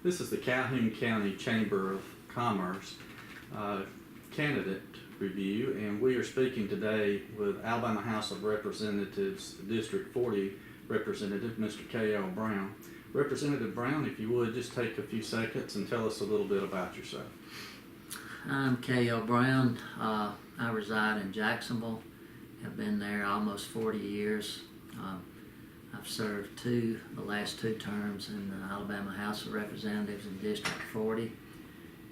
This is the Calhoun County Chamber of Commerce candidate review, and we are speaking today with Alabama House of Representatives District 40 Representative Mr. K.L. Brown. Representative Brown, if you would, just take a few seconds and tell us a little bit about yourself. I'm K.L. Brown. I reside in Jacksonville. Have been there almost 40 years. I've served the last two terms in the Alabama House of Representatives in District 40,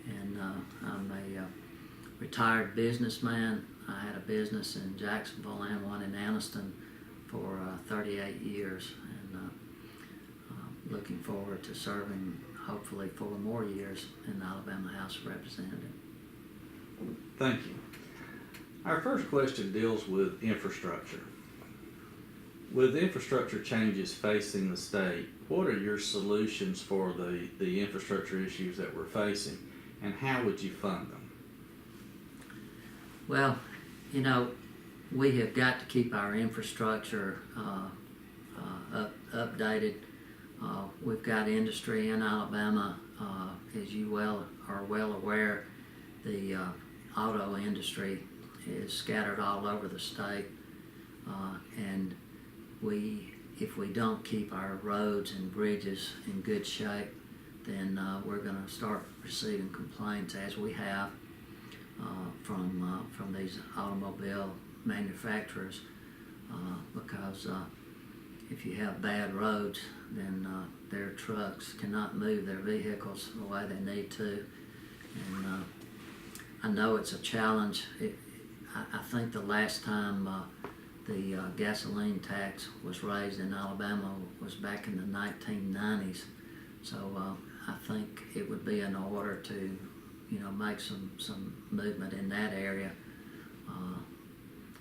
and I'm a retired businessman. I had a business in Jacksonville and one in Anniston for 38 years, and looking forward to serving hopefully 4 more years in the Alabama House of Representatives. Thank you. Our first question deals with infrastructure. With infrastructure changes facing the state, what are your solutions for the infrastructure issues that we're facing, and how would you fund them? Well, you know, we have got to keep our infrastructure updated. We've got industry in Alabama, as you are well aware. The auto industry is scattered all over the state, and if we don't keep our roads and bridges in good shape, then we're going to start receiving complaints, as we have, from these automobile manufacturers, because if you have bad roads, then their trucks cannot move their vehicles the way they need to. And I know it's a challenge. I think the last time the gasoline tax was raised in Alabama was back in the 1990s. So I think it would be in order to, make some movement in that area.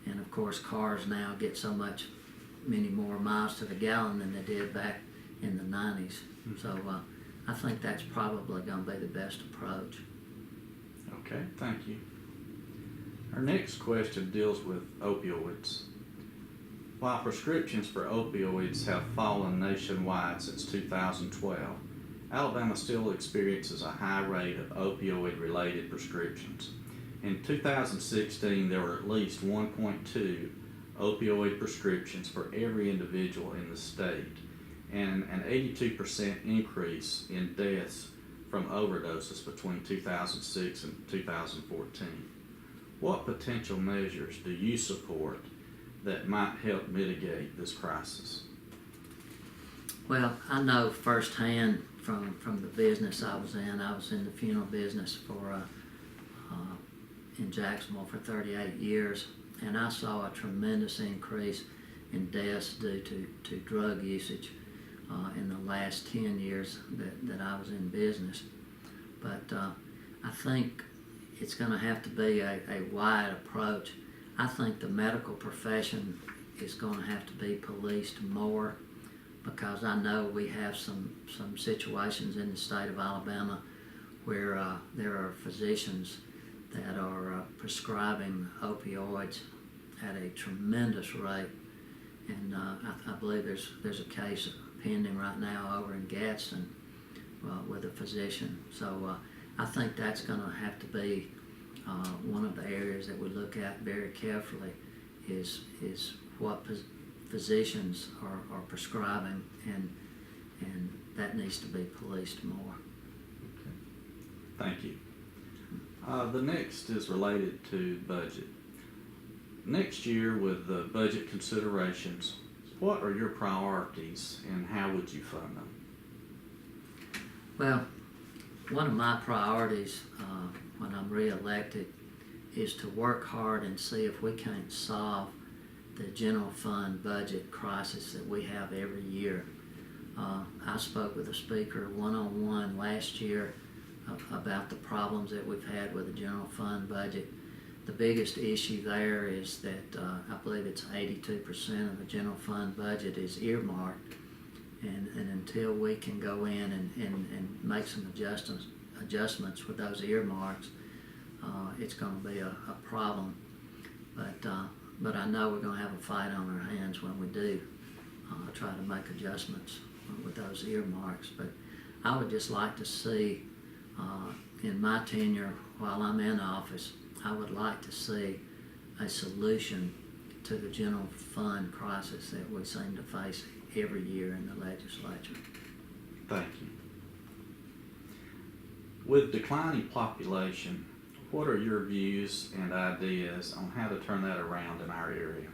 And of course, cars now get many more miles to the gallon than they did back in the 90s. Mm-hmm. So I think that's probably going to be the best approach. Okay, thank you. Our next question deals with opioids. While prescriptions for opioids have fallen nationwide since 2012, Alabama still experiences a high rate of opioid-related prescriptions. In 2016, there were at least 1.2 opioid prescriptions for every individual in the state, and an 82% increase in deaths from overdoses between 2006 and 2014. What potential measures do you support that might help mitigate this crisis? Well, I know firsthand from the business I was in the funeral business in Jacksonville for 38 years, and I saw a tremendous increase in deaths due to drug usage in the last 10 years that I was in business. But I think it's going to have to be a wide approach. I think the medical profession is going to have to be policed more, because I know we have some situations in the state of Alabama where there are physicians that are prescribing opioids at a tremendous rate, and I believe there's a case pending right now over in Gadsden with a physician. So I think that's going to have to be one of the areas that we look at very carefully, is what physicians are prescribing, and that needs to be policed more. Okay. Thank you. The next is related to budget. Next year, with the budget considerations, what are your priorities and how would you fund them? Well, one of my priorities when I'm re-elected is to work hard and see if we can't solve the general fund budget crisis that we have every year. I spoke with the speaker one-on-one last year about the problems that we've had with the general fund budget. The biggest issue there is that I believe it's 82% of the general fund budget is earmarked, and until we can go in and make some adjustments with those earmarks, it's going to be a problem. But I know we're going to have a fight on our hands when we do try to make adjustments with those earmarks. But I would just like to see, in my tenure while I'm in office, I would like to see a solution to the general fund crisis that we seem to face every year in the legislature. Thank you. With declining population, what are your views and ideas on how to turn that around in our area?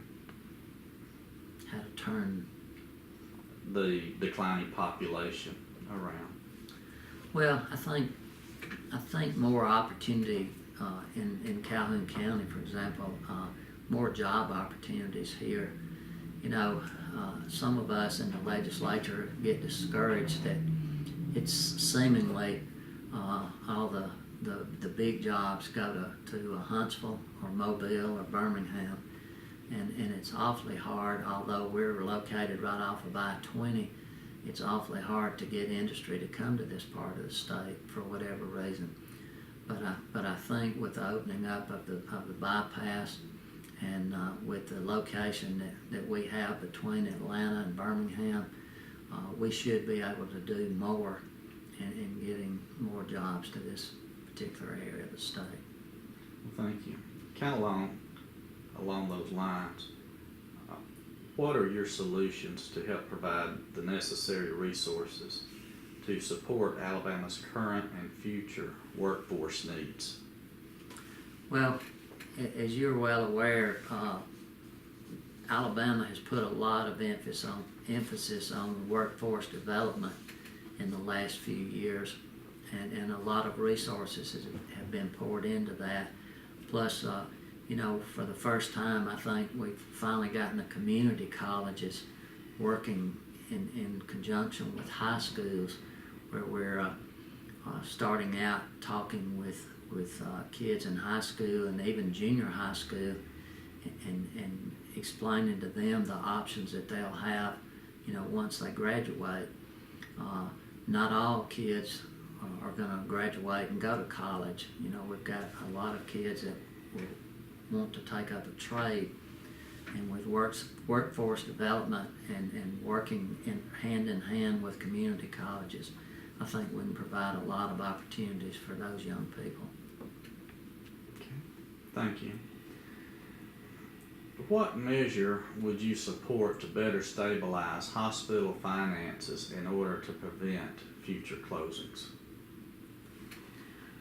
How to turn, The declining population around. well, I think more opportunity in Calhoun County, for example, more job opportunities here. You know, some of us in the legislature get discouraged that it's seemingly all the big jobs go to Huntsville or Mobile or Birmingham, and it's awfully hard, although we're located right off of I-20, it's awfully hard to get industry to come to this part of the state for whatever reason. But I think with the opening up of the bypass and with the location that we have between Atlanta and Birmingham, we should be able to do more in getting more jobs to this particular area of the state. Well, thank you. Kind of along those lines, what are your solutions to help provide the necessary resources to support Alabama's current and future workforce needs? Well, as you're well aware, Alabama has put a lot of emphasis on workforce development in the last few years, and a lot of resources have been poured into that. Plus, you know, for the first time, I think we've finally gotten the community colleges working in conjunction with high schools, where we're starting out talking with kids in high school and even junior high school, and explaining to them the options that they'll have, you know, once they graduate. Not all kids are going to graduate and go to college. You know, we've got a lot of kids that will want to take up a trade, and with workforce development and working hand in hand with community colleges, I think we can provide a lot of opportunities for those young people. Okay, thank you. What measure would you support to better stabilize hospital finances in order to prevent future closings?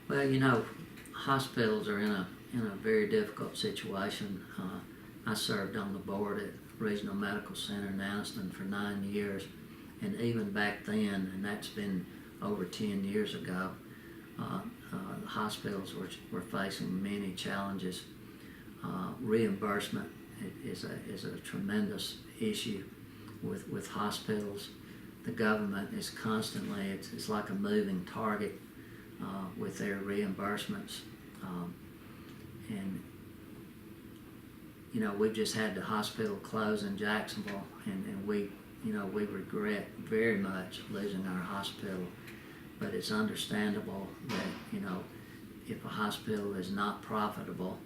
Well, you know, hospitals are in a very difficult situation. I served on the board at Regional Medical Center in Anniston for 9 years, and even back then, and that's been over 10 years ago, the hospitals were facing many challenges. Reimbursement is a tremendous issue with hospitals. The government is constantly, it's like a moving target with their reimbursements. And you know, we've just had the hospital close in Jacksonville, and we regret very much losing our hospital. But it's understandable that, you know, if a hospital is not profitable,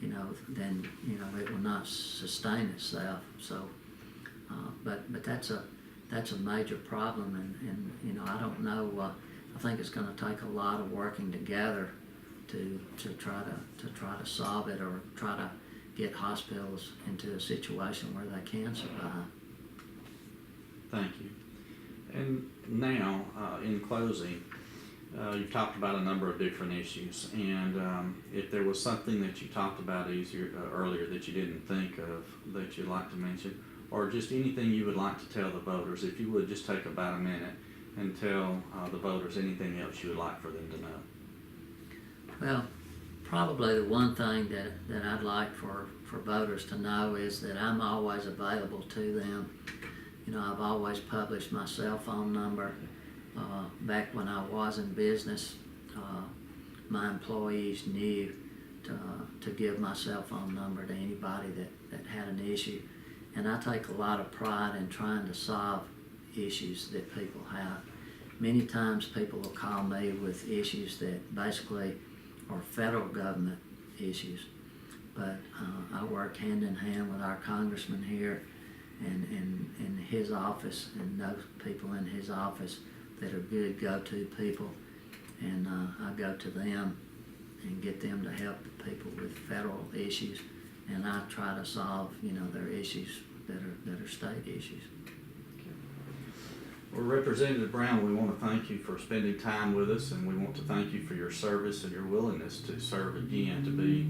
you know, then, you know, it will not sustain itself. So, but that's a major problem, and you know, I don't know. I think it's going to take a lot of working together to try to solve it, or try to get hospitals into a situation where they can survive. Thank you. And now, in closing, you've talked about a number of different issues, and if there was something that you talked about earlier that you didn't think of that you'd like to mention, or just anything you would like to tell the voters, if you would just take about a minute and tell the voters anything else you would like for them to know. Well, probably the one thing that I'd like for voters to know is that I'm always available to them. You know, I've always published my cell phone number. Back when I was in business, my employees knew to give my cell phone number to anybody that had an issue. And I take a lot of pride in trying to solve issues that people have. Many times people will call me with issues that basically are federal government issues. But I work hand in hand with our congressman here and in his office, and those people in his office that are good go-to people, and I go to them and get them to help the people with federal issues, and I try to solve, their issues that are state issues. Well, Representative Brown, we want to thank you for spending time with us, and we want to thank you for your service and your willingness to serve again, to be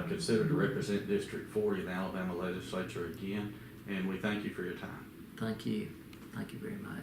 considered to represent District 40 in the Alabama Legislature again, and we thank you for your time. Thank you. Thank you very much.